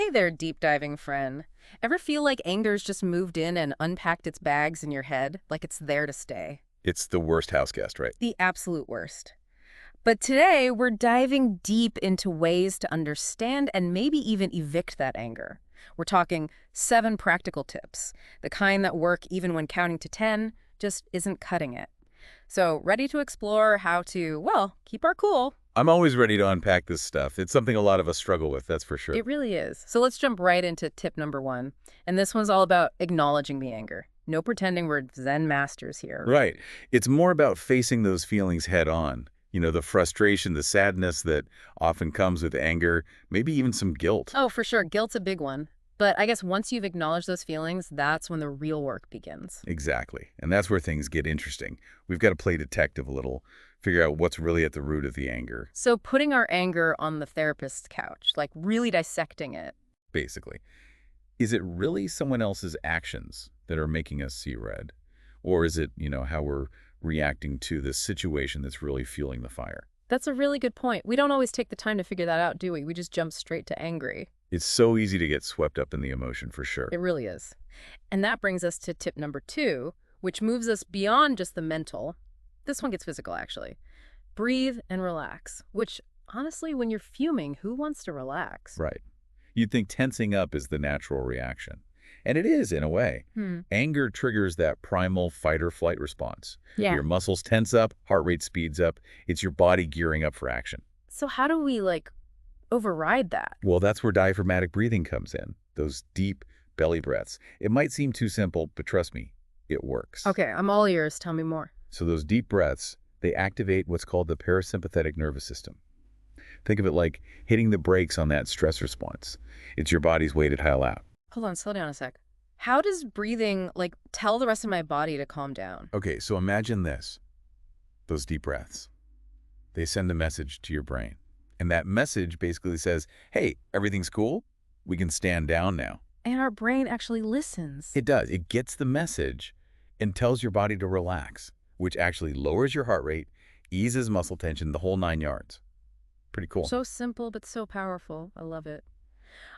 Hey there, deep diving friend. Ever feel like anger's just moved in and unpacked its bags in your head, like it's there to stay? It's the worst house guest, right? The absolute worst. But today, we're diving deep into ways to understand and maybe even evict that anger. We're talking 7 practical tips, the kind that work even when counting to 10 just isn't cutting it. So, ready to explore how to, well, keep our cool. I'm always ready to unpack this stuff. It's something a lot of us struggle with, that's for sure. It really is. So let's jump right into tip number 1. And this one's all about acknowledging the anger. No pretending we're Zen masters here. Right. It's more about facing those feelings head on. The frustration, the sadness that often comes with anger, maybe even some guilt. Oh, for sure. Guilt's a big one. But I guess once you've acknowledged those feelings, that's when the real work begins. Exactly. And that's where things get interesting. We've got to play detective a little, figure out what's really at the root of the anger, So putting our anger on the therapist's couch, like really dissecting it. basically. Is it really someone else's actions that are making us see red? Or is it, how we're reacting to the situation that's really fueling the fire? That's a really good point. We don't always take the time to figure that out, do we? We just jump straight to angry. It's so easy to get swept up in the emotion, for sure. It really is. And that brings us to tip number 2, which moves us beyond just the mental. This one gets physical, actually. Breathe and relax, which honestly, when you're fuming, who wants to relax? Right. You'd think tensing up is the natural reaction. And it is, in a way. Hmm. Anger triggers that primal fight-or-flight response. Yeah. Your muscles tense up, heart rate speeds up. It's your body gearing up for action. So how do we, override that? Well, that's where diaphragmatic breathing comes in, those deep belly breaths. It might seem too simple, but trust me, it works. Okay, I'm all ears. Tell me more. So those deep breaths, they activate what's called the parasympathetic nervous system. Think of it like hitting the brakes on that stress response. It's your body's way to tile out. Hold on, slow down a sec. How does breathing, tell the rest of my body to calm down? Okay, so imagine this. Those deep breaths. They send a message to your brain. And that message basically says, hey, everything's cool. We can stand down now. And our brain actually listens. It does. It gets the message and tells your body to relax, which actually lowers your heart rate, eases muscle tension, the whole 9 yards. Pretty cool. So simple, but so powerful. I love it.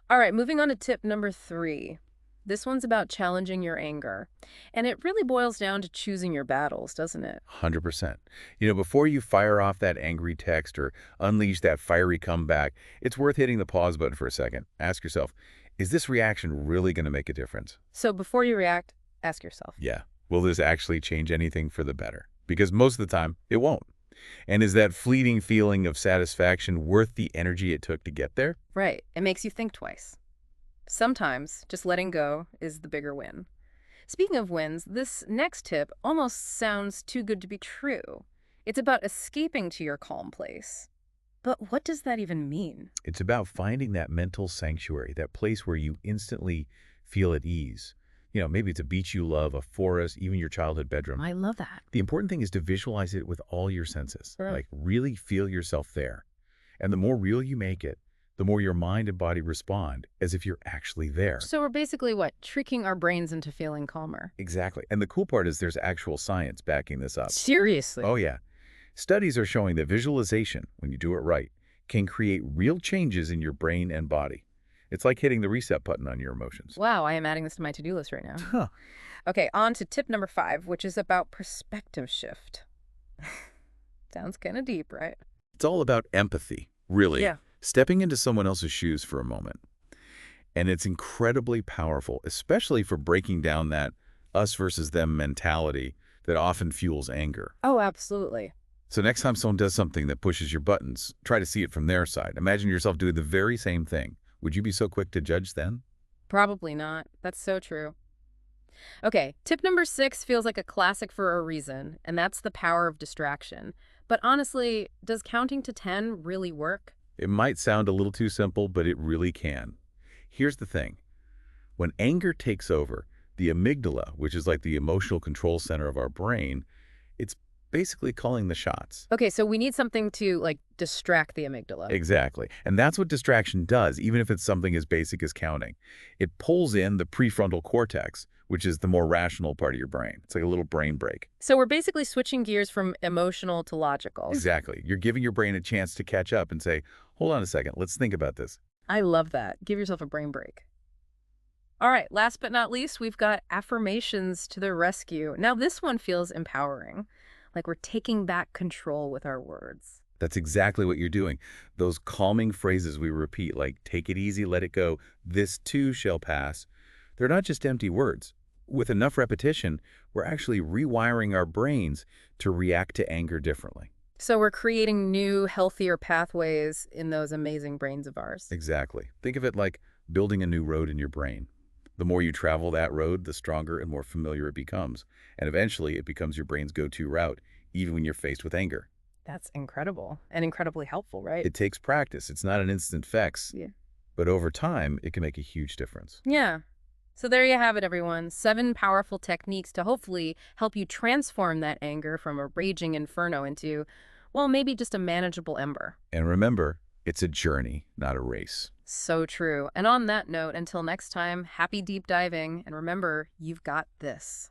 All right, moving on to tip number 3. This one's about challenging your anger. And it really boils down to choosing your battles, doesn't it? 100%. Before you fire off that angry text or unleash that fiery comeback, it's worth hitting the pause button for a second. Ask yourself, is this reaction really going to make a difference? So before you react, ask yourself. Yeah. Will this actually change anything for the better? Because most of the time, it won't. And is that fleeting feeling of satisfaction worth the energy it took to get there? Right. It makes you think twice. Sometimes just letting go is the bigger win. Speaking of wins, this next tip almost sounds too good to be true. It's about escaping to your calm place. But what does that even mean? It's about finding that mental sanctuary, that place where you instantly feel at ease. Maybe it's a beach you love, a forest, even your childhood bedroom. I love that. The important thing is to visualize it with all your senses. Right. Like really feel yourself there. And the more real you make it, the more your mind and body respond as if you're actually there. So we're basically what? Tricking our brains into feeling calmer. Exactly. And the cool part is there's actual science backing this up. Seriously? Oh, yeah. Studies are showing that visualization, when you do it right, can create real changes in your brain and body. It's like hitting the reset button on your emotions. Wow, I am adding this to my to-do list right now. Huh. Okay, on to tip number 5, which is about perspective shift. Sounds kind of deep, right? It's all about empathy, really. Yeah. Stepping into someone else's shoes for a moment. And it's incredibly powerful, especially for breaking down that us versus them mentality that often fuels anger. Oh, absolutely. So next time someone does something that pushes your buttons, try to see it from their side. Imagine yourself doing the very same thing. Would you be so quick to judge then? Probably not. That's so true. Okay, tip number 6 feels like a classic for a reason, and that's the power of distraction. But honestly, does counting to 10 really work? It might sound a little too simple, but it really can. Here's the thing. When anger takes over, the amygdala, which is like the emotional control center of our brain, it's basically calling the shots. Okay, so we need something to, distract the amygdala. Exactly. And that's what distraction does, even if it's something as basic as counting. It pulls in the prefrontal cortex, which is the more rational part of your brain. It's like a little brain break. So we're basically switching gears from emotional to logical. Exactly. You're giving your brain a chance to catch up and say, hold on a second, let's think about this. I love that. Give yourself a brain break. All right, last but not least, we've got affirmations to the rescue. Now, this one feels empowering, like we're taking back control with our words. That's exactly what you're doing. Those calming phrases we repeat, like take it easy, let it go, this too shall pass, they're not just empty words. With enough repetition, we're actually rewiring our brains to react to anger differently. So we're creating new, healthier pathways in those amazing brains of ours. Exactly. Think of it like building a new road in your brain. The more you travel that road, the stronger and more familiar it becomes. And eventually, it becomes your brain's go-to route, even when you're faced with anger. That's incredible and incredibly helpful, right? It takes practice. It's not an instant fix. Yeah. But over time, it can make a huge difference. Yeah. So there you have it, everyone. 7 powerful techniques to hopefully help you transform that anger from a raging inferno into, well, maybe just a manageable ember. And remember, it's a journey, not a race. So true. And on that note, until next time, happy deep diving. And remember, you've got this.